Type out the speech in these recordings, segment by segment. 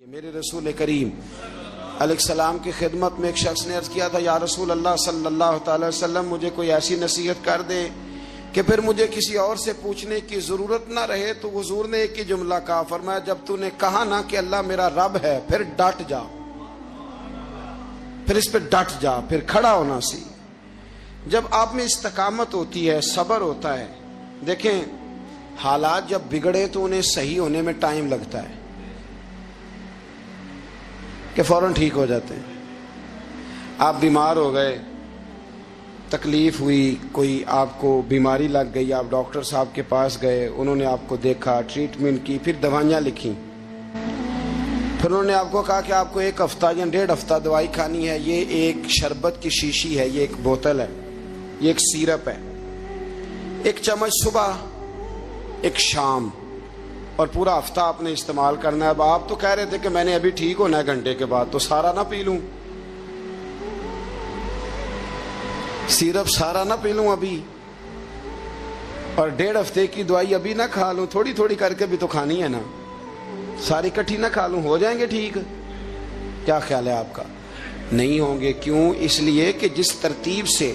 میرے رسول کریم علیہ السلام کی خدمت میں ایک شخص نے عرض کیا تھا، یا رسول اللہ صلی اللہ تعالی وسلم مجھے کوئی ایسی نصیحت کر دے کہ پھر مجھے کسی اور سے پوچھنے کی ضرورت نہ رہے۔ تو حضور نے ایک ہی جملہ کہا، فرمایا جب تو نے کہا نا کہ اللہ میرا رب ہے، پھر ڈٹ جا، پھر اس پہ ڈٹ جا، پھر کھڑا ہونا سی۔ جب آپ میں استقامت ہوتی ہے، صبر ہوتا ہے، دیکھیں حالات جب بگڑے تو انہیں صحیح ہونے میں ٹائم لگتا ہے کہ فوراً ٹھیک ہو جاتے ہیں۔ آپ بیمار ہو گئے، تکلیف ہوئی، کوئی آپ کو بیماری لگ گئی، آپ ڈاکٹر صاحب کے پاس گئے، انہوں نے آپ کو دیکھا، ٹریٹمنٹ کی، پھر دوائیاں لکھیں، پھر انہوں نے آپ کو کہا کہ آپ کو 1 ہفتہ یا 1.5 ہفتہ دوائی کھانی ہے، یہ ایک شربت کی شیشی ہے، یہ ایک بوتل ہے، یہ ایک سیرپ ہے، 1 چمچ صبح 1 شام، اور پورا ہفتہ آپ نے استعمال کرنا ہے۔ اب آپ تو کہہ رہے تھے کہ میں نے ابھی ٹھیک ہونا ہے گھنٹے کے بعد، تو سارا نہ پی لوں، سیرپ سارا نہ پی لوں ابھی، اور 1.5 ہفتے کی دوائی ابھی نہ کھا لوں، تھوڑی تھوڑی کر کے بھی تو کھانی ہے نا، ساری کٹھی نہ کھا لوں، ہو جائیں گے ٹھیک؟ کیا خیال ہے آپ کا؟ نہیں ہوں گے۔ کیوں؟ اس لیے کہ جس ترتیب سے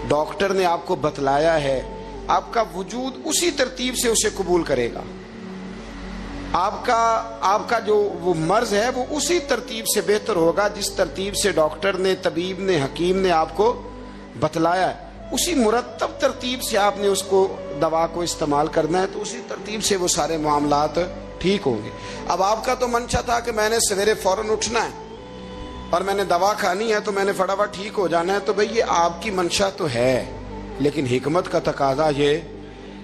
ڈاکٹر نے آپ کو بتلایا ہے، آپ کا وجود اسی ترتیب سے اسے قبول کرے گا، آپ کا جو وہ مرض ہے وہ اسی ترتیب سے بہتر ہوگا جس ترتیب سے ڈاکٹر نے، طبیب نے، حکیم نے آپ کو بتلایا ہے، اسی مرتب ترتیب سے آپ نے اس کو دوا کو استعمال کرنا ہے، تو اسی ترتیب سے وہ سارے معاملات ٹھیک ہوں گے۔ اب آپ کا تو منشا تھا کہ میں نے سویرے فوراً اٹھنا ہے اور میں نے دوا کھانی ہے تو میں نے فٹافٹ ٹھیک ہو جانا ہے، تو بھئی یہ آپ کی منشا تو ہے، لیکن حکمت کا تقاضا یہ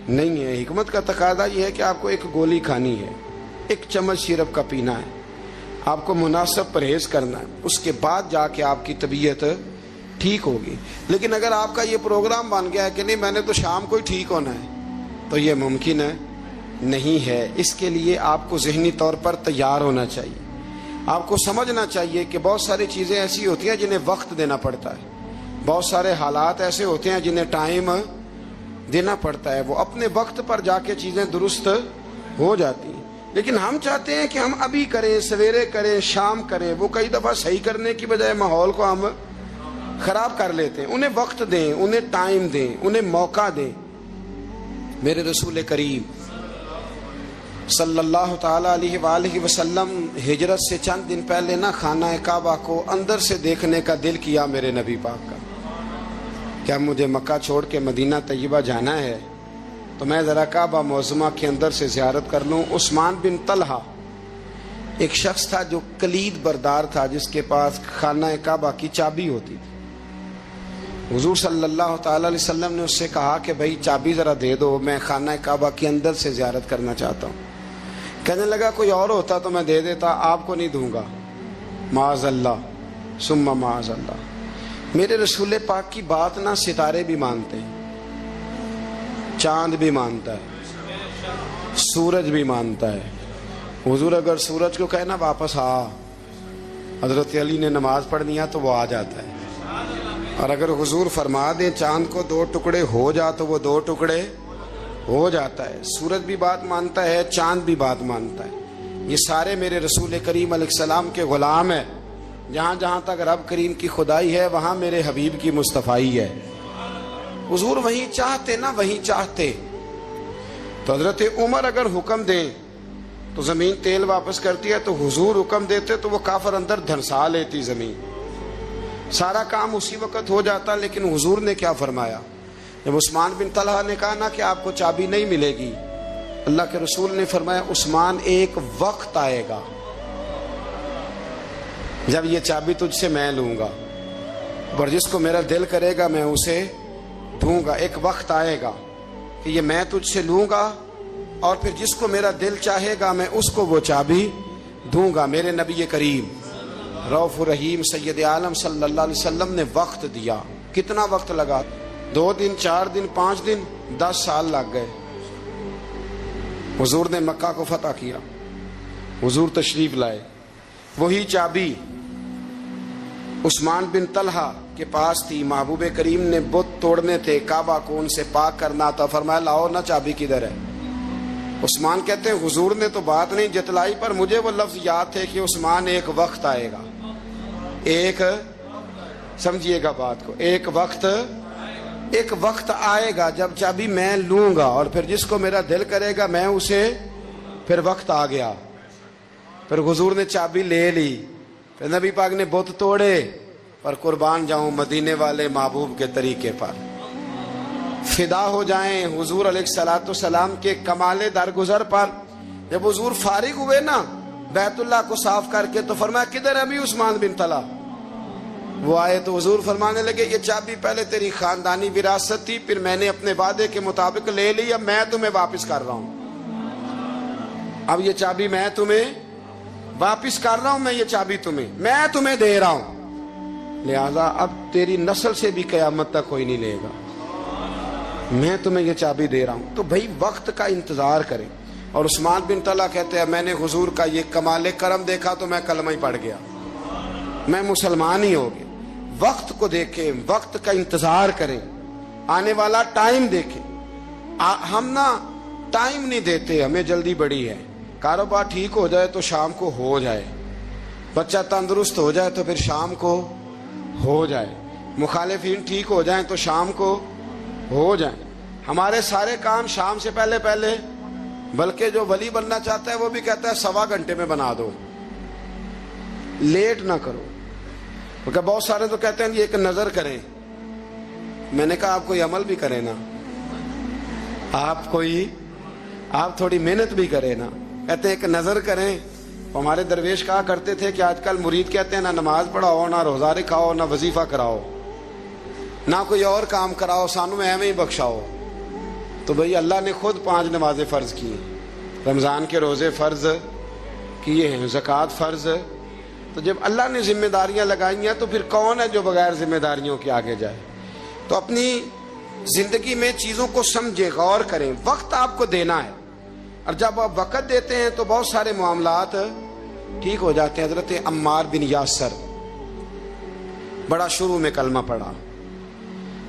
نہیں ہے۔ حکمت کا تقاضا یہ ہے کہ آپ کو 1 گولی کھانی ہے، 1 چمچ سیرپ کا پینا ہے، آپ کو مناسب پرہیز کرنا ہے، اس کے بعد جا کے آپ کی طبیعت ٹھیک ہوگی۔ لیکن اگر آپ کا یہ پروگرام بن گیا ہے کہ نہیں میں نے تو شام کو ہی ٹھیک ہونا ہے، تو یہ ممکن ہے نہیں ہے۔ اس کے لیے آپ کو ذہنی طور پر تیار ہونا چاہیے، آپ کو سمجھنا چاہیے کہ بہت ساری چیزیں ایسی ہوتی ہیں جنہیں وقت دینا پڑتا ہے، بہت سارے حالات ایسے ہوتے ہیں جنہیں ٹائم دینا پڑتا ہے، وہ اپنے وقت پر جا کے چیزیں درست ہو جاتی ہیں۔ لیکن ہم چاہتے ہیں کہ ہم ابھی کریں، سویرے کریں، شام کریں، وہ کئی دفعہ صحیح کرنے کی بجائے ماحول کو ہم خراب کر لیتے ہیں۔ انہیں وقت دیں، انہیں ٹائم دیں، انہیں موقع دیں۔ میرے رسول کریم صلی اللہ تعالی علیہ وآلہ وسلم ہجرت سے چند دن پہلے نہ خانہ کعبہ کو اندر سے دیکھنے کا دل کیا میرے نبی پاک کا، کیا مجھے مکہ چھوڑ کے مدینہ طیبہ جانا ہے تو میں ذرا کعبہ معظمہ کے اندر سے زیارت کر لوں۔ عثمان بن طلحہ ایک شخص تھا جو کلید بردار تھا، جس کے پاس خانہ کعبہ کی چابی ہوتی تھی۔ حضور صلی اللہ تعالی علیہ وسلم نے اس سے کہا کہ بھائی چابی ذرا دے دو، میں خانہ کعبہ کے اندر سے زیارت کرنا چاہتا ہوں۔ کہنے لگا کوئی اور ہوتا تو میں دے دیتا، آپ کو نہیں دوں گا، معاذ اللہ ثم معاذ اللہ۔ میرے رسول پاک کی بات نہ ستارے بھی مانتے ہیں، چاند بھی مانتا ہے، سورج بھی مانتا ہے۔ حضور اگر سورج کو کہنا واپس آ، حضرت علی نے نماز پڑھنی ہے تو وہ آ جاتا ہے، اور اگر حضور فرما دیں چاند کو 2 ٹکڑے ہو جا تو وہ 2 ٹکڑے ہو جاتا ہے۔ سورج بھی بات مانتا ہے، چاند بھی بات مانتا ہے۔ یہ سارے میرے رسول کریم علیہ السلام کے غلام ہیں۔ جہاں جہاں تک رب کریم کی خدائی ہے وہاں میرے حبیب کی مصطفائی ہے۔ حضور وہیں چاہتے نہ وہیں چاہتے، تو حضرت عمر اگر حکم دیں تو زمین تیل واپس کرتی ہے، تو حضور حکم دیتے تو وہ کافر اندر دھنسا لیتی زمین، سارا کام اسی وقت ہو جاتا۔ لیکن حضور نے کیا فرمایا؟ جب عثمان بن طلحہ نے کہا نا کہ آپ کو چابی نہیں ملے گی، اللہ کے رسول نے فرمایا عثمان ایک وقت آئے گا جب یہ چابی تجھ سے میں لوں گا، اور جس کو میرا دل کرے گا میں اسے دوں گا۔ ایک وقت آئے گا کہ یہ میں تجھ سے لوں گا، اور پھر جس کو میرا دل چاہے گا میں اس کو وہ چابی دوں گا۔ میرے نبی کریم رؤوف الرحیم سید عالم صلی اللہ علیہ وسلم نے وقت دیا۔ کتنا وقت لگا؟ 2 دن، 4 دن، 5 دن، 10 سال لگ گئے۔ حضور نے مکہ کو فتح کیا، حضور تشریف لائے، وہی چابی عثمان بن طلحہ کے پاس تھی۔ محبوب کریم نے بت توڑنے تھے، کعبہ کو ان سے پاک کرنا تھا، فرمایا لاؤ نا چابی کدھر ہے؟ عثمان کہتے ہیں حضور نے تو بات نہیں جتلائی، پر مجھے وہ لفظ یاد تھے کہ عثمان ایک وقت آئے گا، ایک، سمجھیے گا بات کو، ایک وقت آئے گا جب چابی میں لوں گا اور پھر جس کو میرا دل کرے گا میں اسے، پھر وقت آ گیا، پھر حضور نے چابی لے لی، پھر نبی پاک نے بت توڑے، پر قربان جاؤں مدینے والے محبوب کے طریقے پر، فدا ہو جائیں حضور علیہ الصلوۃ والسلام کے کمال درگزر پر۔ جب حضور فارغ ہوئے نا بیت اللہ کو صاف کر کے تو فرمایا کدھر ابھی عثمان بن طلحہ؟ وہ آئے تو حضور فرمانے لگے یہ چابی پہلے تیری خاندانی وراثت تھی، پھر میں نے اپنے وعدے کے مطابق لے لی، اب میں تمہیں واپس کر رہا ہوں، اب یہ چابی میں تمہیں واپس کر رہا ہوں، میں یہ چابی میں تمہیں دے رہا ہوں، لہذا اب تیری نسل سے بھی قیامت تک کوئی نہیں لے گا، میں تمہیں یہ چابی دے رہا ہوں۔ تو بھائی وقت کا انتظار کریں۔ اور عثمان بن طلحہ کہتے ہیں میں نے حضور کا یہ کمال کرم دیکھا تو میں کلمہ ہی پڑھ گیا، میں مسلمان ہی ہو گیا۔ وقت کو دیکھیں، وقت کا انتظار کریں، آنے والا ٹائم دیکھیں۔ ہم نا ٹائم نہیں دیتے، ہمیں جلدی بڑی ہے، کاروبار ٹھیک ہو جائے تو شام کو ہو جائے، بچہ تندرست ہو جائے تو پھر شام کو ہو جائے، مخالفین ٹھیک ہو جائیں تو شام کو ہو جائیں، ہمارے سارے کام شام سے پہلے، بلکہ جو ولی بننا چاہتا ہے وہ بھی کہتا ہے 1.25 گھنٹے میں بنا دو، لیٹ نہ کرو۔ کیونکہ بہت سارے تو کہتے ہیں یہ ایک نظر کریں، میں نے کہا آپ کوئی عمل بھی کریں نا، آپ تھوڑی محنت بھی کریں نا، کہتے ہیں ایک نظر کریں۔ ہمارے درویش کہا کرتے تھے کہ آج کل مرید کہتے ہیں نہ نماز پڑھاؤ، نہ روزہ رکھاؤ، نہ وظیفہ کراؤ، نہ کوئی اور کام کراؤ، سانو ایویں ہی بخشاؤ۔ تو بھئی اللہ نے خود 5 نمازیں فرض کی، رمضان کے روزے فرض کیے ہیں، زکوٰۃ فرض۔ تو جب اللہ نے ذمہ داریاں لگائی ہیں تو پھر کون ہے جو بغیر ذمہ داریوں کے آگے جائے؟ تو اپنی زندگی میں چیزوں کو سمجھے، غور کریں، وقت آپ کو دینا ہے، اور جب آپ وقت دیتے ہیں تو بہت سارے معاملات ٹھیک ہو جاتے ہیں۔ حضرت عمار بن یاسر بڑا شروع میں کلمہ پڑھا،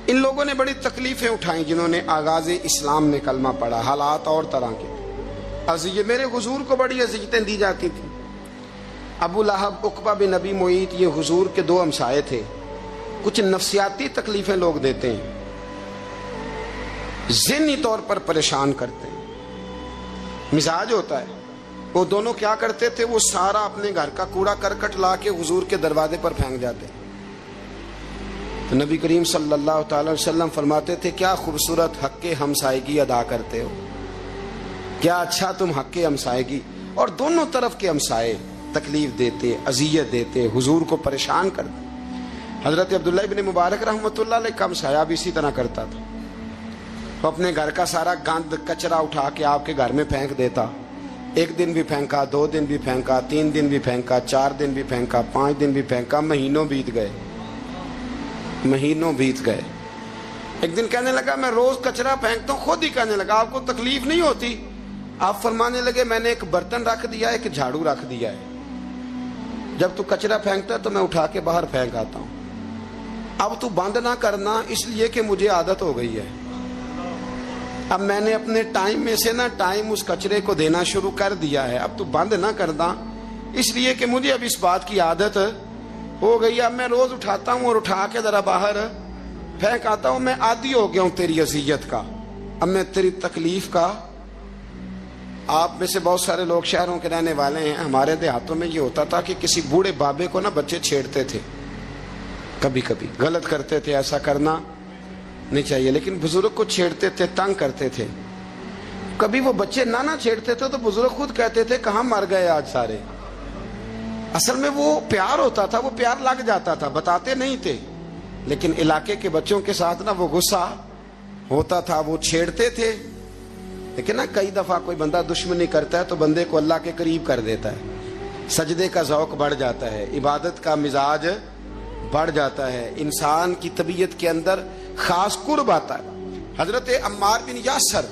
ان لوگوں نے بڑی تکلیفیں اٹھائیں جنہوں نے آغاز اسلام میں کلمہ پڑھا، حالات اور طرح کے، میرے حضور کو بڑی اذیتیں دی جاتی تھیں۔ ابو لہب، عقبہ بن نبی معیط، یہ حضور کے 2 ہمسائے تھے۔ کچھ نفسیاتی تکلیفیں لوگ دیتے ہیں، ذہنی طور پر پریشان کرتے ہیں، مزاج ہوتا ہے۔ وہ دونوں کیا کرتے تھے، وہ سارا اپنے گھر کا کوڑا کرکٹ لا کے حضور کے دروازے پر پھینک جاتے۔ تو نبی کریم صلی اللہ تعالی وسلم فرماتے تھے کیا خوبصورت حق ہمسائیگی ادا کرتے ہو، کیا اچھا تم حق ہمسائیگی۔ اور دونوں طرف کے ہمسائے تکلیف دیتے، اذیت دیتے، حضور کو پریشان کرتے۔ حضرت عبداللہ ابن مبارک رحمۃ اللہ علیہ کا ہمسایہ بھی اسی طرح کرتا تھا، وہ اپنے گھر کا سارا گند کچرا اٹھا کے آپ کے گھر میں پھینک دیتا۔ 1 دن بھی پھینکا، 2 دن بھی پھینکا، 3 دن بھی پھینکا، 4 دن بھی پھینکا، 5 دن بھی پھینکا، مہینوں بیت گئے۔ ایک دن کہنے لگا میں روز کچرا پھینکتا ہوں، خود ہی کہنے لگا آپ کو تکلیف نہیں ہوتی؟ آپ فرمانے لگے میں نے ایک برتن رکھ دیا ہے، ایک جھاڑو رکھ دیا ہے، جب تو کچرا پھینکتا ہے تو میں اٹھا کے باہر پھینک آتا ہوں، اب تو بند نہ کرنا، اس لیے کہ مجھے عادت ہو گئی ہے، اب میں نے اپنے ٹائم میں سے نا ٹائم اس کچرے کو دینا شروع کر دیا ہے، اب تو بند نہ کرنا، اس لیے کہ مجھے اب اس بات کی عادت ہو گئی، اب میں روز اٹھاتا ہوں اور اٹھا کے ذرا باہر پھینک آتا ہوں، میں عادی ہو گیا ہوں تیری اذیت کا، اب میں تیری تکلیف کا۔ آپ میں سے بہت سارے لوگ شہروں کے رہنے والے ہیں، ہمارے دیہاتوں میں یہ ہوتا تھا کہ کسی بوڑھے بابے کو نا بچے چھیڑتے تھے، کبھی کبھی غلط کرتے تھے، ایسا کرنا نہیں چاہیے، لیکن بزرگ کو چھیڑتے تھے، تنگ کرتے تھے۔ کبھی وہ بچے نہ چھیڑتے تھے تو بزرگ خود کہتے تھے کہاں مر گئے آج سارے۔ اصل میں وہ پیار ہوتا تھا، وہ پیار لگ جاتا تھا، بتاتے نہیں تھے، لیکن علاقے کے بچوں کے ساتھ نا وہ غصہ ہوتا تھا، وہ چھیڑتے تھے۔ لیکن نا کئی دفعہ کوئی بندہ دشمنی کرتا ہے تو بندے کو اللہ کے قریب کر دیتا ہے، سجدے کا ذوق بڑھ جاتا ہے، عبادت کا مزاج بڑھ جاتا ہے، انسان کی طبیعت کے اندر خاص قرب آتا ہے۔ حضرت عمار بن یاسر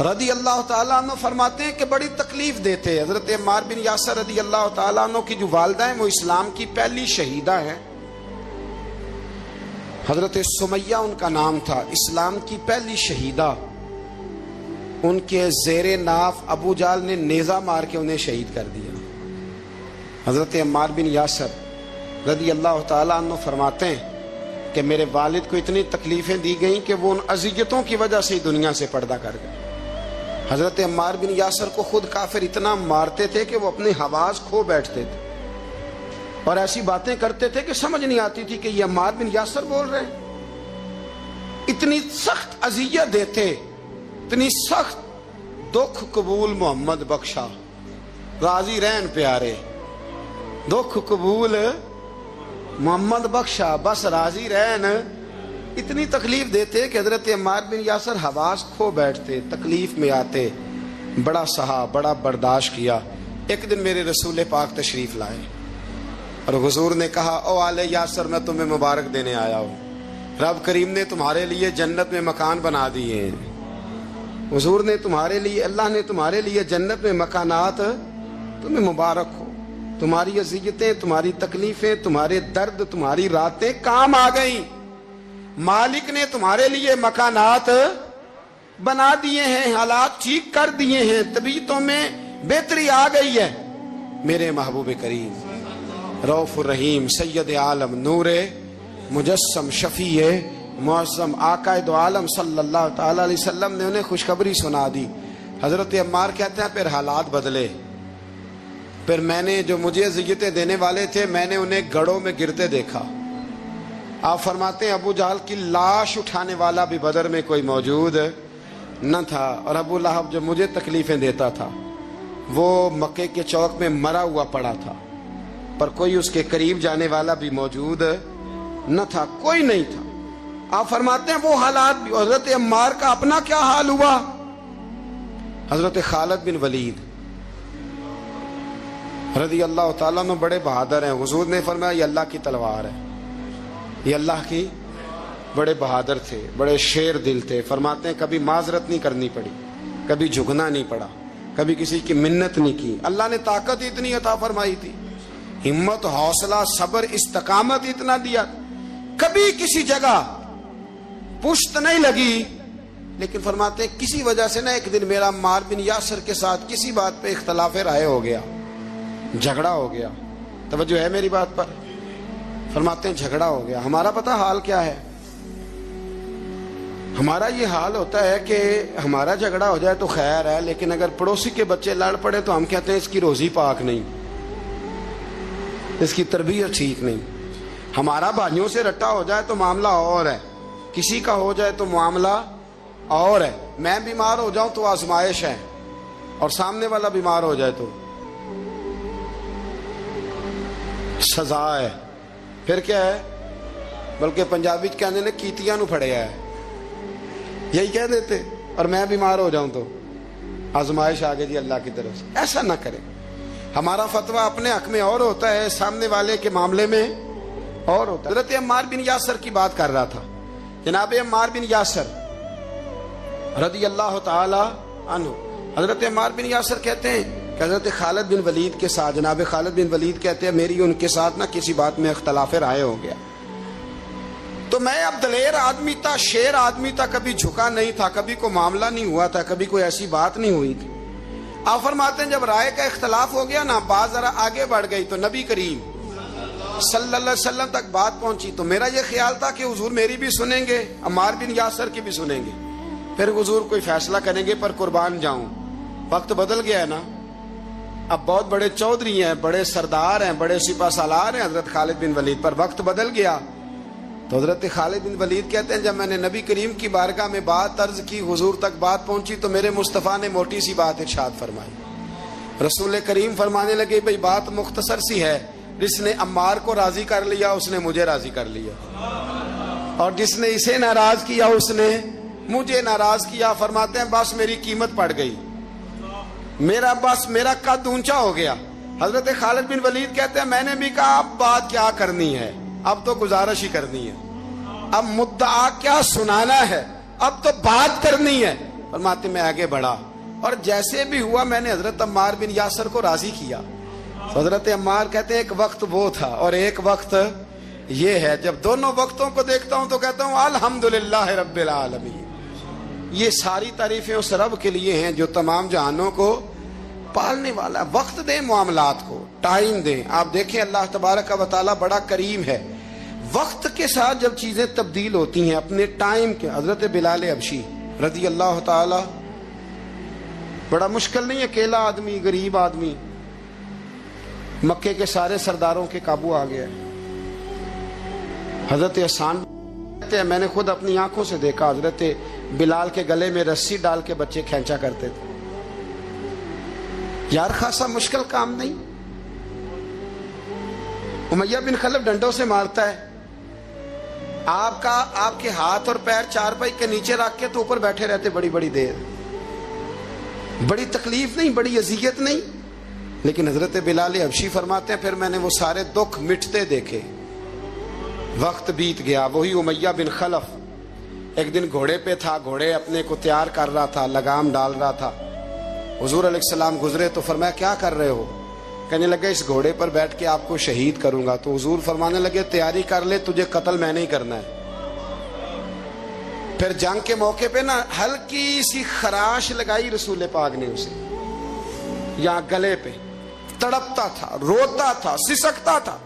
رضی اللہ تعالیٰ عنہ فرماتے ہیں کہ بڑی تکلیف دیتے ہیں۔ حضرت عمار بن یاسر رضی اللہ تعالیٰ عنہ کی جو والدہ ہیں وہ اسلام کی پہلی شہیدہ ہیں، حضرت سمیہ ان کا نام تھا، اسلام کی پہلی شہیدہ۔ ان کے زیر ناف ابو جال نے نیزہ مار کے انہیں شہید کر دیا۔ حضرت عمار بن یاسر رضی اللہ تعالیٰ عنہ فرماتے ہیں کہ میرے والد کو اتنی تکلیفیں دی گئیں کہ وہ ان اذیتوں کی وجہ سے دنیا سے پردہ کر گئے۔ حضرت عمار بن یاسر کو خود کافر اتنا مارتے تھے کہ وہ اپنے حواس کھو بیٹھتے تھے اور ایسی باتیں کرتے تھے کہ سمجھ نہیں آتی تھی کہ یہ عمار بن یاسر بول رہے ہیں۔ اتنی سخت اذیت دیتے، اتنی سخت دکھ قبول محمد بخشا، راضی رہن پیارے، دکھ قبول محمد بخشا، بس راضی رہن، اتنی تکلیف دیتے کہ حضرت عمار بن یاسر حواس کھو بیٹھتے، تکلیف میں آتے، بڑا سہا، بڑا برداشت کیا۔ ایک دن میرے رسول پاک تشریف لائے اور حضور نے کہا او آل یاسر میں تمہیں مبارک دینے آیا ہوں، رب کریم نے تمہارے لیے جنت میں مکان بنا دیے ہیں، حضور نے تمہارے لیے، اللہ نے تمہارے لیے جنت میں مکانات، تمہیں مبارک ہو، تمہاری اذیتیں، تمہاری تکلیفیں، تمہارے درد، تمہاری راتیں کام آ گئیں، مالک نے تمہارے لیے مکانات بنا دیے ہیں، حالات ٹھیک کر دیے ہیں، طبیعتوں میں بہتری آ گئی ہے۔ میرے محبوب کریم رؤوف الرحیم سید عالم نور مجسم شفیع معظم آقا دو عالم صلی اللہ تعالی علیہ وسلم نے انہیں خوشخبری سنا دی۔ حضرت عمار کہتے ہیں پھر حالات بدلے، پھر میں نے جو مجھے اذیتیں دینے والے تھے میں نے انہیں گڑھوں میں گرتے دیکھا۔ آپ فرماتے ہیں ابو جہل کی لاش اٹھانے والا بھی بدر میں کوئی موجود نہ تھا، اور ابو لہب جو مجھے تکلیفیں دیتا تھا وہ مکے کے چوک میں مرا ہوا پڑا تھا، پر کوئی اس کے قریب جانے والا بھی موجود نہ تھا، کوئی نہیں تھا۔ آپ فرماتے ہیں وہ حالات بھی۔ حضرت عمار کا اپنا کیا حال ہوا؟ حضرت خالد بن ولید رضی اللہ تعالیٰ عنہ بڑے بہادر ہیں، حضور نے فرمایا یہ اللہ کی تلوار ہے، یہ اللہ کی، بڑے بہادر تھے، بڑے شیر دل تھے۔ فرماتے ہیں کبھی معذرت نہیں کرنی پڑی، کبھی جھکنا نہیں پڑا، کبھی کسی کی منت نہیں کی، اللہ نے طاقت اتنی عطا فرمائی تھی، ہمت، حوصلہ، صبر، استقامت اتنا دیا، کبھی کسی جگہ پشت نہیں لگی۔ لیکن فرماتے ہیں کسی وجہ سے نا ایک دن میرا عمار بن یاسر کے ساتھ کسی بات پہ اختلاف رائے ہو گیا، جھگڑا ہو گیا۔ توجہ ہے میری بات پر؟ فرماتے ہیں جھگڑا ہو گیا۔ ہمارا پتہ حال کیا ہے؟ ہمارا یہ حال ہوتا ہے کہ ہمارا جھگڑا ہو جائے تو خیر ہے، لیکن اگر پڑوسی کے بچے لڑ پڑے تو ہم کہتے ہیں اس کی روزی پاک نہیں، اس کی تربیت ٹھیک نہیں۔ ہمارا بھائیوں سے رٹا ہو جائے تو معاملہ اور ہے، کسی کا ہو جائے تو معاملہ اور ہے۔ میں بیمار ہو جاؤں تو آزمائش ہے، اور سامنے والا بیمار ہو جائے تو سزا ہے۔ پھر کیا ہے؟ بلکہ پنجابی کہنے نے کیتیاں نو پھڑیا ہے، یہی کہہ دیتے، اور میں بیمار ہو جاؤں تو آزمائش آگے جی اللہ کی طرف سے۔ ایسا نہ کریں، ہمارا فتویٰ اپنے حق میں اور ہوتا ہے، سامنے والے کے معاملے میں اور ہوتا ہے۔ حضرت عمار بن یاسر کی بات کر رہا تھا، جناب عمار بن یاسر رضی اللہ تعالی عنہ، حضرت عمار بن یاسر کہتے ہیں کہ حضرت خالد بن ولید کے ساتھ، جناب خالد بن ولید کہتے ہیں میری ان کے ساتھ نہ کسی بات میں اختلاف رائے ہو گیا، تو میں اب دلیر آدمی تھا، شیر آدمی تھا، کبھی جھکا نہیں تھا، کبھی کوئی معاملہ نہیں ہوا تھا، کبھی کوئی ایسی بات نہیں ہوئی تھی۔ آپ فرماتے ہیں جب رائے کا اختلاف ہو گیا نا، بات ذرا آگے بڑھ گئی تو نبی کریم صلی اللہ علیہ وسلم تک بات پہنچی، تو میرا یہ خیال تھا کہ حضور میری بھی سنیں گے، عمار بن یاسر کی بھی سنیں گے، پھر حضور کوئی فیصلہ کریں گے، پر قربان جاؤں وقت بدل گیا ہے نا، اب بہت بڑے چودھری ہیں، بڑے سردار ہیں، بڑے سپہ سالار ہیں حضرت خالد بن ولید، پر وقت بدل گیا۔ تو حضرت خالد بن ولید کہتے ہیں جب میں نے نبی کریم کی بارگاہ میں بات عرض کی، حضور تک بات پہنچی، تو میرے مصطفیٰ نے موٹی سی بات ارشاد فرمائی۔ رسول کریم فرمانے لگے بھئی بات مختصر سی ہے، جس نے عمار کو راضی کر لیا اس نے مجھے راضی کر لیا، اور جس نے اسے ناراض کیا اس نے مجھے ناراض کیا۔ فرماتے ہیں بس میری قیمت پڑ گئی، میرا قد اونچا ہو گیا۔ حضرت خالد بن ولید کہتے ہیں میں نے بھی کہا اب بات کیا کرنی ہے، اب تو گزارش ہی کرنی ہے، اب مدعا کیا سنانا ہے، اب تو بات کرنی ہے۔ فرماتے میں آگے بڑھا، اور جیسے بھی ہوا میں نے حضرت عمار بن یاسر کو راضی کیا۔ حضرت عمار کہتے ہیں ایک وقت وہ تھا اور ایک وقت یہ ہے، جب دونوں وقتوں کو دیکھتا ہوں تو کہتا ہوں الحمدللہ رب العالمین، یہ ساری تعریفیں اس رب کے لیے ہیں جو تمام جہانوں کو پالنے والا. وقت دیں معاملات کو, ٹائم دیں. آپ دیکھیں اللہ تبارک و تعالیٰ بڑا کریم ہے. وقت کے ساتھ جب چیزیں تبدیل ہوتی ہیں اپنے ٹائم کے. حضرت بلال حبشی رضی اللہ تعالی, بڑا مشکل نہیں, اکیلا آدمی, غریب آدمی, مکے کے سارے سرداروں کے قابو آ گیا. حضرت احسان میں نے خود اپنی آنکھوں سے دیکھا, حضرت بلال کے گلے میں رسی ڈال کے بچے کھینچا کرتے تھے. یار خاصا مشکل کام نہیں. امیہ بن خلف ڈنڈوں سے مارتا ہے, آپ کے ہاتھ اور پیر چارپائی کے نیچے رکھ کے تو اوپر بیٹھے رہتے بڑی بڑی دیر. بڑی تکلیف نہیں, بڑی اذیت نہیں. لیکن حضرت بلال حبشی فرماتے ہیں پھر میں نے وہ سارے دکھ مٹتے دیکھے. وقت بیت گیا. وہی امیہ بن خلف ایک دن گھوڑے پہ تھا, گھوڑے اپنے کو تیار کر رہا تھا, لگام ڈال رہا تھا. حضور علیہ السلام گزرے تو فرمایا کیا کر رہے ہو؟ کہنے لگے اس گھوڑے پر بیٹھ کے آپ کو شہید کروں گا. تو حضور فرمانے لگے تیاری کر لے, تجھے قتل میں نہیں کرنا ہے. پھر جنگ کے موقع پہ نا ہلکی سی خراش لگائی رسول پاک نے اسے, یہاں گلے پہ. تڑپتا تھا, روتا تھا, سسکتا تھا.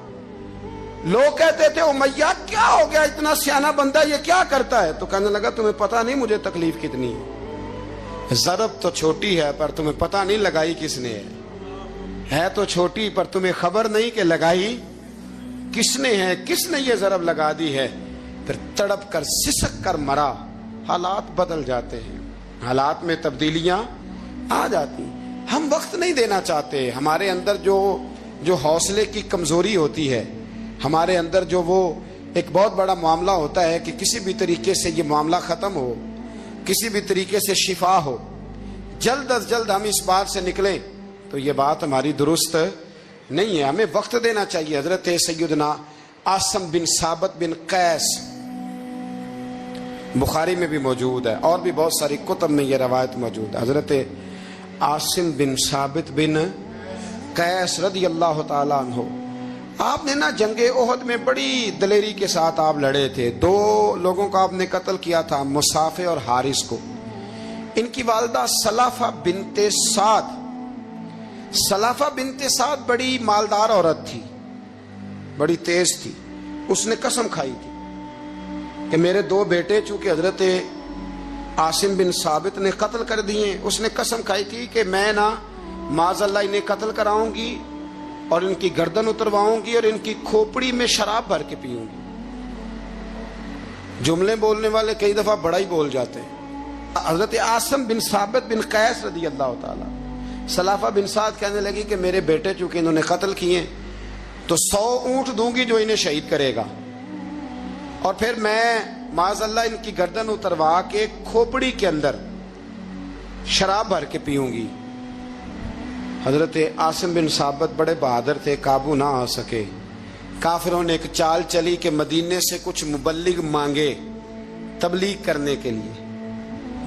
لوگ کہتے تھے امیہ کیا ہو گیا, اتنا سیانہ بندہ یہ کیا کرتا ہے؟ تو کہنے لگا تمہیں پتہ نہیں مجھے تکلیف کتنی ہے. ضرب تو چھوٹی ہے پر تمہیں پتہ نہیں لگائی کس نے ہے تو چھوٹی پر تمہیں خبر نہیں کہ لگائی کس نے ہے, کس نے یہ ضرب لگا دی ہے. پھر تڑپ کر سسک کر مرا. حالات بدل جاتے ہیں, حالات میں تبدیلیاں آ جاتی. ہم وقت نہیں دینا چاہتے. ہمارے اندر جو حوصلے کی کمزوری ہوتی ہے, ہمارے اندر جو وہ ایک بہت بڑا معاملہ ہوتا ہے کہ کسی بھی طریقے سے یہ معاملہ ختم ہو, کسی بھی طریقے سے شفا ہو, جلد از جلد ہم اس بات سے نکلیں, تو یہ بات ہماری درست نہیں ہے. ہمیں وقت دینا چاہیے. حضرت سیدنا عاصم بن ثابت بن قیس, بخاری میں بھی موجود ہے اور بھی بہت ساری کتب میں یہ روایت موجود ہے. حضرت عاصم بن ثابت بن قیس رضی اللہ تعالیٰ عنہ, آپ نے نا جنگ احد میں بڑی دلیری کے ساتھ آپ لڑے تھے. 2 لوگوں کو آپ نے قتل کیا تھا, مصافے اور حارث کو. ان کی والدہ سلافہ بنت سعد, سلافہ بنت سعد بڑی مالدار عورت تھی, بڑی تیز تھی. اس نے قسم کھائی تھی کہ میرے 2 بیٹے چونکہ حضرت عاصم بن ثابت نے قتل کر دیے, اس نے قسم کھائی تھی کہ میں نا معاذ اللہ انہیں قتل کراؤں گی اور ان کی گردن اترواؤں گی اور ان کی کھوپڑی میں شراب بھر کے پیوں گی. جملے بولنے والے کئی دفعہ بڑا ہی بول جاتے ہیں. حضرت عاصم بن ثابت بن قیس رضی اللہ تعالیٰ, سلافہ بن سعد کہنے لگی کہ میرے بیٹے چونکہ انہوں نے قتل کیے تو 100 اونٹ دوں گی جو انہیں شہید کرے گا, اور پھر میں معاذ اللہ ان کی گردن اتروا کے کھوپڑی کے اندر شراب بھر کے پیوں گی. حضرت عاصم بن ثابت بڑے بہادر تھے, قابو نہ آ سکے. کافروں نے ایک چال چلی کہ مدینے سے کچھ مبلغ مانگے تبلیغ کرنے کے لیے.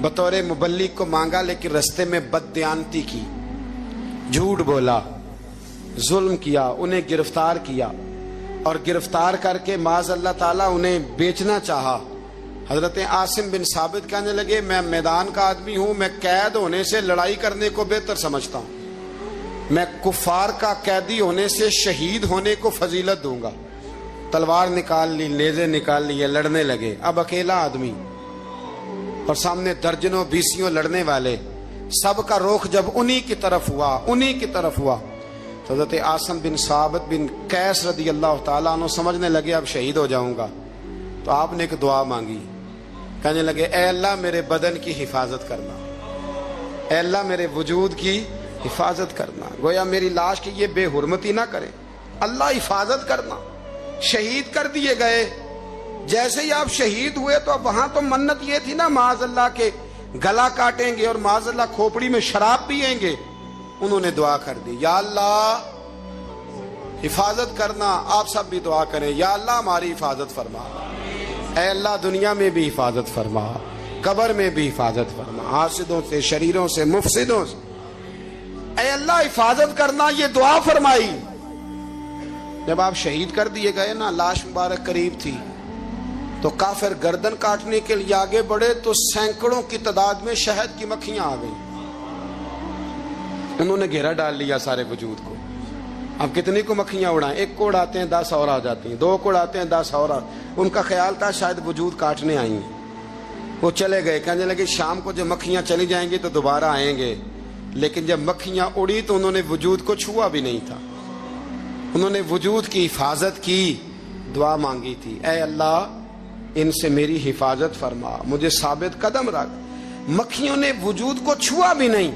بطور مبلغ کو مانگا لیکن رستے میں بددیانتی کی, جھوٹ بولا, ظلم کیا, انہیں گرفتار کیا اور گرفتار کر کے معاذ اللہ تعالیٰ انہیں بیچنا چاہا. حضرت عاصم بن ثابت کہنے لگے میں میدان کا آدمی ہوں, میں قید ہونے سے لڑائی کرنے کو بہتر سمجھتا ہوں. میں کفار کا قیدی ہونے سے شہید ہونے کو فضیلت دوں گا. تلوار نکال لی, نیزے نکال لیے, لڑنے لگے. اب اکیلا آدمی اور سامنے درجنوں بیسیوں لڑنے والے, سب کا رخ جب انہی کی طرف ہوا تو حضرت عاصم بن ثابت بن قیس رضی اللہ تعالیٰ عنہ سمجھنے لگے اب شہید ہو جاؤں گا. تو آپ نے ایک دعا مانگی, کہنے لگے اے اللہ میرے بدن کی حفاظت کرنا, اے اللہ میرے وجود کی حفاظت کرنا. گویا میری لاش کی یہ بے حرمتی نہ کرے, اللہ حفاظت کرنا. شہید کر دیے گئے. جیسے ہی آپ شہید ہوئے تو اب وہاں تو منت یہ تھی نا معاذ اللہ کے گلا کاٹیں گے اور معاذ اللہ کھوپڑی میں شراب پیئیں گے. انہوں نے دعا کر دی یا اللہ حفاظت کرنا. آپ سب بھی دعا کریں یا اللہ ہماری حفاظت فرما, اے اللہ دنیا میں بھی حفاظت فرما, قبر میں بھی حفاظت فرما, حاسدوں سے, شریروں سے, مفسدوں سے, اے اللہ حفاظت کرنا. یہ دعا فرمائی. جب آپ شہید کر دیے گئے نا, لاش مبارک قریب تھی, تو کافر گردن کاٹنے کے لیے آگے بڑھے تو سینکڑوں کی تعداد میں شہد کی مکھیاں آ گئی. انہوں نے گھیرا ڈال لیا سارے وجود کو. اب کتنی کو مکھیاں اڑائیں؟ ایک کو اڑاتے ہیں 10 اور آ جاتی ہیں, 2 کو اڑاتے ہیں 10 اور ان کا خیال تھا شاید وجود کاٹنے آئی ہیں. وہ چلے گئے, کہنے لگے شام کو جب مکھیاں چلی جائیں گی تو دوبارہ آئیں گے. لیکن جب مکھیاں اڑی تو انہوں نے وجود کو چھوا بھی نہیں تھا. انہوں نے وجود کی حفاظت کی, دعا مانگی تھی, اے اللہ ان سے میری حفاظت فرما, مجھے ثابت قدم رکھ. مکھیوں نے وجود کو چھوا بھی نہیں.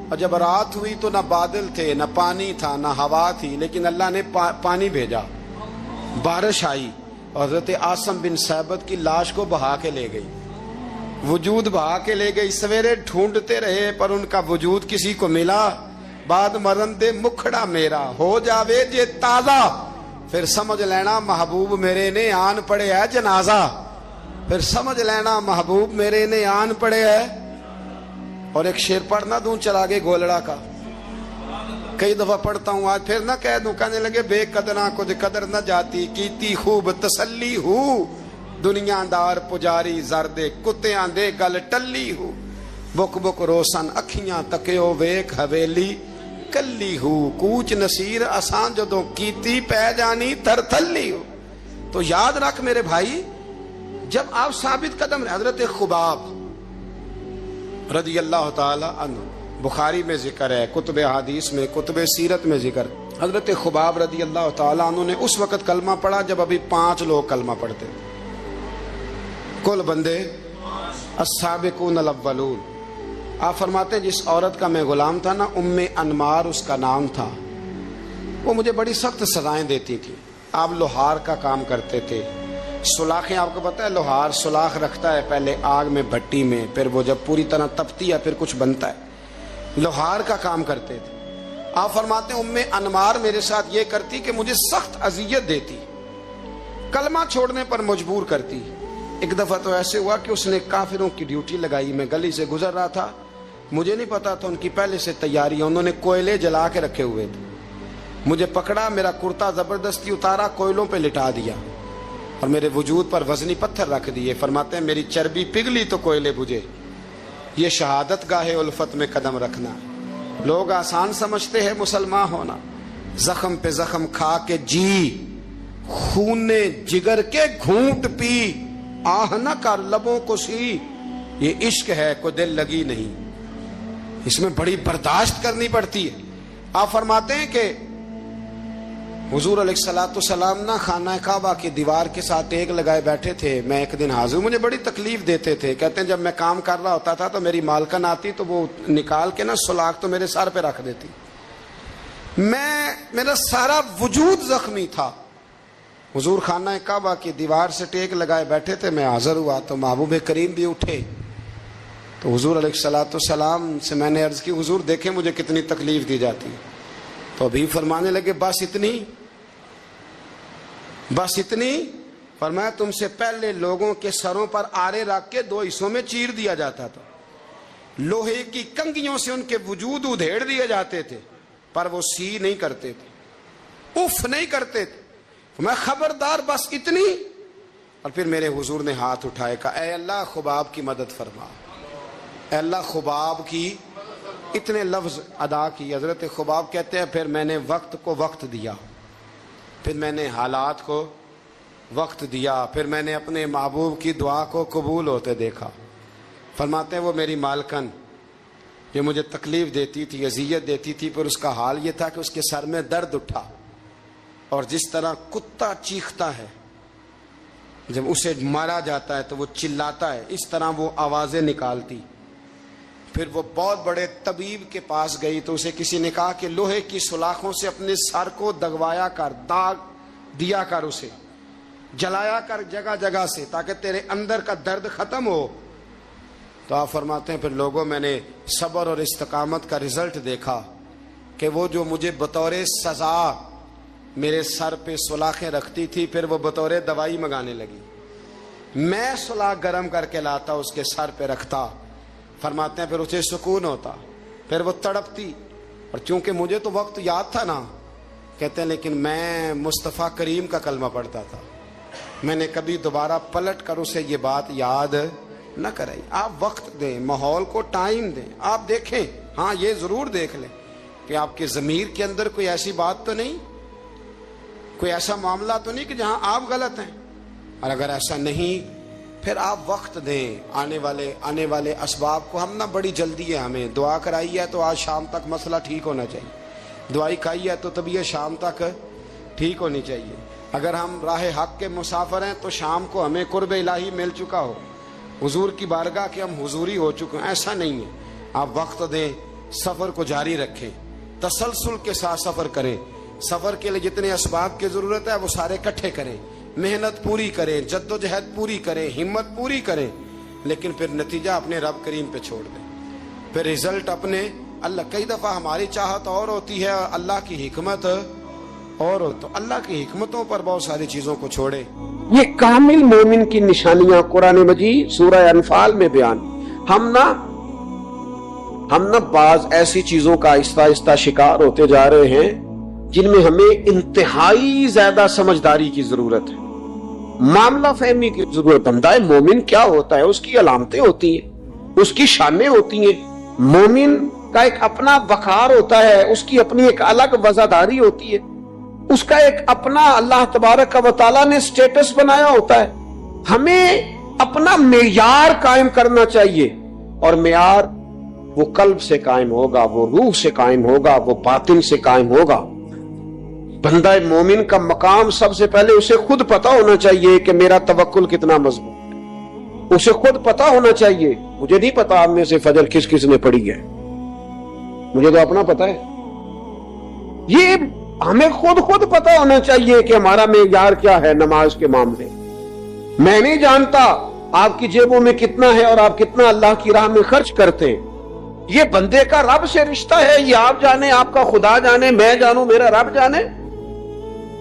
اور جب رات ہوئی تو نہ بادل تھے, نہ پانی تھا, نہ ہوا تھی, لیکن اللہ نے پانی بھیجا, بارش آئی اور حضرت عاصم بن ثابت کی لاش کو بہا کے لے گئی. وجود بہا کے لے گئی. سویرے ڈھونڈتے رہے پر ان کا وجود کسی کو ملا. بعد مرن دے مکھڑا میرا ہو جاوے جے تازہ, پھر سمجھ لینا محبوب میرے نے آن پڑے ہے جنازہ. پھر سمجھ لینا محبوب میرے نے آن پڑے ہے. اور ایک شعر پڑھنا دوں چراغے گولڑا کا, کئی دفعہ پڑھتا ہوں, آج پھر نہ کہہ دوں. کہنے لگے بے قدرہ کچھ قدر نہ جاتی, کیتی خوب تسلی ہو, دنیا دار پجاری زردے کتیاں دے گل ٹلی ہو. بک بک روشن اکھیاں تکیو ویک حویلی کلی ہو, کوچ نصیر اساں جدوں کیتی پہ جانی تر تھلی ہو. تو یاد رکھ میرے بھائی, جب آپ ثابت قدم رہے. حضرت خباب رضی اللہ تعالی عنہ, بخاری میں ذکر ہے, کتب حدیث میں, کتب سیرت میں ذکر. حضرت خباب رضی اللہ تعالی عنہ نے اس وقت کلمہ پڑھا جب ابھی 5 لوگ کلمہ پڑھتے تھے. کل بندے السابقون الاولون. آپ فرماتے ہیں جس عورت کا میں غلام تھا نا, ام انمار اس کا نام تھا, وہ مجھے بڑی سخت سزائیں دیتی تھی. آپ لوہار کا کام کرتے تھے. سلاخیں, آپ کو پتہ ہے لوہار سلاخ رکھتا ہے پہلے آگ میں بھٹی میں, پھر وہ جب پوری طرح تپتی ہے پھر کچھ بنتا ہے. لوہار کا کام کرتے تھے. آپ فرماتے ہیں ام انمار میرے ساتھ یہ کرتی کہ مجھے سخت اذیت دیتی, کلمہ چھوڑنے پر مجبور کرتی. ایک دفعہ تو ایسے ہوا کہ اس نے کافروں کی ڈیوٹی لگائی. میں گلی سے گزر رہا تھا, مجھے نہیں پتا تھا ان کی پہلے سے تیاری. انہوں نے کوئلے جلا کے رکھے ہوئے تھے. مجھے پکڑا, میرا کرتا زبردستی اتارا, کوئلوں پہ لٹا دیا اور میرے وجود پر وزنی پتھر رکھ دیے. فرماتے ہیں میری چربی پگھلی تو کوئلے بجھے. یہ شہادت گاہ الفت میں قدم رکھنا. لوگ آسان سمجھتے ہیں مسلمان ہونا, زخم پہ زخم کھا کے جی, خون جگر کے گھونٹ پی, آہ نہ کر لبوں کو سی. یہ عشق ہے کوئی دل لگی نہیں, اس میں بڑی برداشت کرنی پڑتی ہے. آپ فرماتے ہیں کہ حضور علیہ الصلوۃ والسلام نا خانہ کعبہ کی دیوار کے ساتھ ایک لگائے بیٹھے تھے. میں ایک دن حاضر, مجھے بڑی تکلیف دیتے تھے. کہتے ہیں جب میں کام کر رہا ہوتا تھا تو میری مالکن آتی تو وہ نکال کے نا سلاخ تو میرے سر پہ رکھ دیتی. میرا سارا وجود زخمی تھا. حضور خانہ کعبہ کی دیوار سے ٹیک لگائے بیٹھے تھے, میں حاضر ہوا تو محبوب کریم بھی اٹھے. تو حضور علیہ الصلوۃ والسلام سے میں نے عرض کی حضور دیکھیں مجھے کتنی تکلیف دی جاتی. تو ابھی فرمانے لگے بس اتنی, بس اتنی. فرمایا تم سے پہلے لوگوں کے سروں پر آرے رکھ کے 2 حصوں میں چیر دیا جاتا تھا, لوہے کی کنگھیوں سے ان کے وجود ادھیڑ دیے جاتے تھے, پر وہ سی نہیں کرتے تھے, اف نہیں کرتے تھے. میں خبردار بس اتنی. اور پھر میرے حضور نے ہاتھ اٹھائے, کہا اے اللہ خباب کی مدد فرما, اے اللہ خباب کی. اتنے لفظ ادا کی. حضرت خباب کہتے ہیں پھر میں نے وقت کو وقت دیا, پھر میں نے حالات کو وقت دیا, پھر میں نے اپنے محبوب کی دعا کو قبول ہوتے دیکھا. فرماتے ہیں وہ میری مالکن جو مجھے تکلیف دیتی تھی, اذیت دیتی تھی, پر اس کا حال یہ تھا کہ اس کے سر میں درد اٹھا, اور جس طرح کتا چیختا ہے جب اسے مارا جاتا ہے تو وہ چلاتا ہے, اس طرح وہ آوازیں نکالتی. پھر وہ بہت بڑے طبیب کے پاس گئی تو اسے کسی نے کہا کہ لوہے کی سلاخوں سے اپنے سر کو دگوایا کر, داغ دیا کر, اسے جلایا کر جگہ جگہ سے, تاکہ تیرے اندر کا درد ختم ہو. تو آپ فرماتے ہیں پھر لوگوں میں نے صبر اور استقامت کا رزلٹ دیکھا کہ وہ جو مجھے بطور سزا میرے سر پہ سلاخیں رکھتی تھی, پھر وہ بطور دوائی منگانے لگی. میں سلاخ گرم کر کے لاتا, اس کے سر پہ رکھتا. فرماتے ہیں پھر اسے سکون ہوتا, پھر وہ تڑپتی. اور چونکہ مجھے تو وقت یاد تھا نا, کہتے ہیں لیکن میں مصطفیٰ کریم کا کلمہ پڑھتا تھا. میں نے کبھی دوبارہ پلٹ کر اسے یہ بات یاد نہ کرائی. آپ وقت دیں, ماحول کو ٹائم دیں. آپ دیکھیں, ہاں یہ ضرور دیکھ لیں کہ آپ کے ضمیر کے اندر کوئی ایسی بات تو نہیں, کوئی ایسا معاملہ تو نہیں کہ جہاں آپ غلط ہیں. اور اگر ایسا نہیں پھر آپ وقت دیں آنے والے اسباب کو. ہم نہ بڑی جلدی ہے, ہمیں دعا کرائی ہے تو آج شام تک مسئلہ ٹھیک ہونا چاہیے, دعائی کھائی ہے تو طبیعت شام تک ٹھیک ہونی چاہیے. اگر ہم راہ حق کے مسافر ہیں تو شام کو ہمیں قرب الہی مل چکا ہو, حضور کی بارگاہ کے ہم حضوری ہو چکے ہیں. ایسا نہیں ہے. آپ وقت دیں, سفر کو جاری رکھیں, تسلسل کے ساتھ سفر کریں. سفر کے لیے جتنے اسباب کی ضرورت ہے وہ سارے اکٹھے کریں, محنت پوری کریں, جد و جہد پوری کریں, ہمت پوری کریں, لیکن پھر نتیجہ اپنے رب کریم پہ چھوڑ دیں. پھر رزلٹ اپنے اللہ. کئی دفعہ ہماری چاہت اور ہوتی ہے اور اللہ کی حکمت اور ہو, تو اللہ کی حکمتوں پر بہت ساری چیزوں کو چھوڑے. یہ کامل مومن کی نشانیاں قرآن مجید سورہ انفال میں بیان. ہم نہ بعض ایسی چیزوں کا آہستہ آہستہ شکار ہوتے جا رہے ہیں جن میں ہمیں انتہائی زیادہ سمجھداری کی ضرورت ہے, معاملہ فہمی کی ضرورت. بندہ مومن کیا ہوتا ہے, اس کی علامتیں ہوتی ہیں, اس کی شانیں ہوتی ہیں. مومن کا ایک اپنا وقار ہوتا ہے, اس کی اپنی ایک الگ وزاداری ہوتی ہے, اس کا ایک اپنا اللہ تبارک و تعالیٰ نے سٹیٹس بنایا ہوتا ہے. ہمیں اپنا معیار قائم کرنا چاہیے, اور معیار وہ قلب سے قائم ہوگا, وہ روح سے قائم ہوگا, وہ باطن سے قائم ہوگا. بندہ مومن کا مقام سب سے پہلے اسے خود پتا ہونا چاہیے کہ میرا توکل کتنا مضبوط ہے. اسے خود پتا ہونا چاہیے. مجھے نہیں پتا آپ میں سے فجر کس کس نے پڑھی ہے, مجھے تو اپنا پتا ہے. یہ ہمیں خود پتا ہونا چاہیے کہ ہمارا معیار کیا ہے نماز کے معاملے. میں نہیں جانتا آپ کی جیبوں میں کتنا ہے اور آپ کتنا اللہ کی راہ میں خرچ کرتے ہیں. یہ بندے کا رب سے رشتہ ہے, یہ آپ جانے, آپ کا خدا جانے, میں جانوں, میرا رب جانے.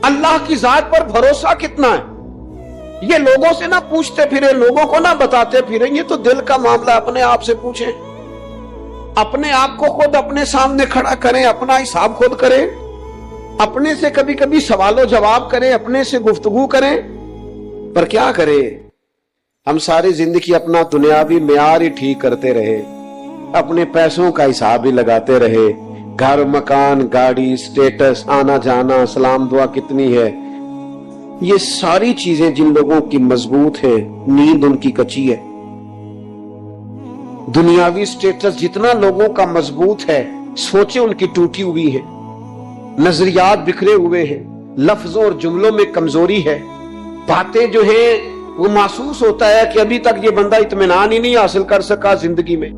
اللہ کی ذات پر بھروسہ کتنا ہے, یہ لوگوں سے نہ پوچھتے پھرے, لوگوں کو نہ بتاتے پھرے. یہ تو دل کا معاملہ, اپنے آپ سے پوچھیں, اپنے آپ کو خود اپنے سامنے کھڑا کریں, اپنا حساب خود کریں, اپنے سے کبھی کبھی سوال و جواب کریں, اپنے سے گفتگو کریں. پر کیا کریں, ہم ساری زندگی اپنا دنیاوی معیار ہی ٹھیک کرتے رہے, اپنے پیسوں کا حساب ہی لگاتے رہے, گھر, مکان, گاڑی, سٹیٹس, آنا جانا, سلام دعا کتنی ہے. یہ ساری چیزیں جن لوگوں کی مضبوط ہیں, نیند ان کی کچی ہے. دنیاوی سٹیٹس جتنا لوگوں کا مضبوط ہے, سوچیں ان کی ٹوٹی ہوئی ہے, نظریات بکھرے ہوئے ہیں, لفظوں اور جملوں میں کمزوری ہے, باتیں جو ہیں وہ محسوس ہوتا ہے کہ ابھی تک یہ بندہ اطمینان ہی نہیں حاصل کر سکا زندگی میں,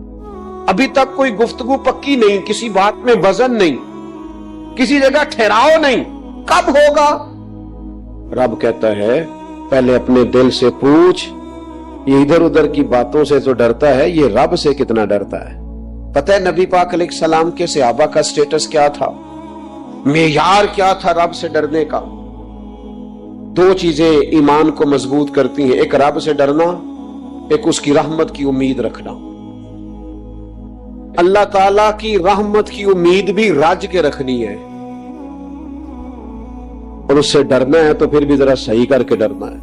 ابھی تک کوئی گفتگو پکی نہیں, کسی بات میں وزن نہیں, کسی جگہ ٹھہراؤ نہیں. کب ہوگا؟ رب کہتا ہے پہلے اپنے دل سے پوچھ. یہ ادھر ادھر کی باتوں سے تو ڈرتا ہے, یہ رب سے کتنا ڈرتا ہے. پتہ ہے نبی پاک علیہ السلام کے صحابہ کا سٹیٹس کیا تھا, معیار کیا تھا رب سے ڈرنے کا؟ دو چیزیں ایمان کو مضبوط کرتی ہیں, ایک رب سے ڈرنا, ایک اس کی رحمت کی امید رکھنا. اللہ تعالیٰ کی رحمت کی امید بھی رج کے رکھنی ہے, اور اس سے ڈرنا ہے تو پھر بھی ذرا صحیح کر کے ڈرنا ہے,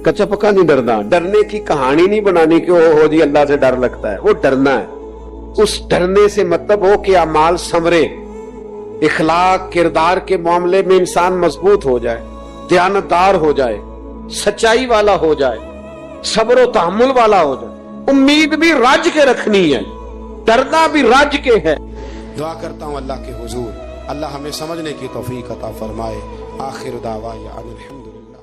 کچا پکا نہیں ڈرنا. ڈرنے کی کہانی نہیں بنانی کہ ہو جی اللہ سے ڈر لگتا ہے, وہ ڈرنا ہے. اس ڈرنے سے مطلب ہو کہ اعمال سنورے, اخلاق کردار کے معاملے میں انسان مضبوط ہو جائے, دیانتدار ہو جائے, سچائی والا ہو جائے, صبر و تحمل والا ہو جائے. امید بھی رج کے رکھنی ہے, ڈرنا بھی رج کے ہے. دعا کرتا ہوں اللہ کے حضور اللہ ہمیں سمجھنے کی توفیق عطا فرمائے. آخر دعوانا الحمدللہ.